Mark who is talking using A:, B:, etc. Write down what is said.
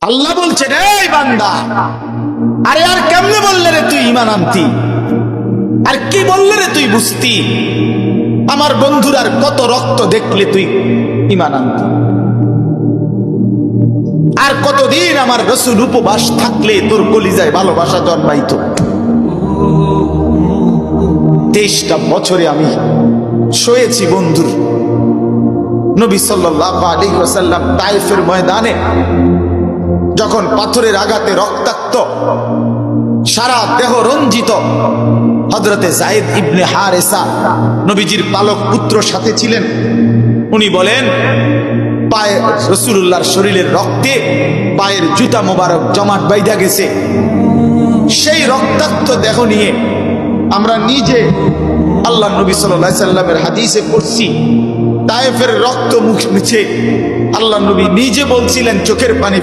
A: আল্লাহ বলছেন, এই বান্দা, আরে আর কেমনে বললে রে তুই ঈমান আনতি, আর কি বললে রে তুই বুঝতি, আমার বন্ধুর আর কত রক্ত দেখলে তুই ঈমান আনতি, আর কতদিন আমার রাসূল উপবাস থাকলে তোর কলিজায় ভালোবাসা জন্মাইতো। 23টা বছরে আমি শোয়েছি বন্ধুর। নবী সাল্লাল্লাহু আলাইহি ওয়াসাল্লাম তায়েফের ময়দানে যখন পাথরের আঘাতে রক্তাক্ত, সারা দেহ রঞ্জিত, হযরতে যায়েদ ইবনে হারেসা নবীজির পালক পুত্র সাথে ছিলেন। উনি বলেন, পায়ে রাসূলুল্লাহর শরীরের রক্তে পায়ের জুতা মোবারক জমাট বাইধা গেছে। সেই রক্তাক্ত দেহ নিয়ে আমরা নিজে আল্লাহ নবী সাল্লাল্লাহু আলাইহি সাল্লামের হাদিসে পড়ছি, তায়েফের রক্ত মুছে আল্লাহ নবী নিজে বলছিলেন চোখের পানি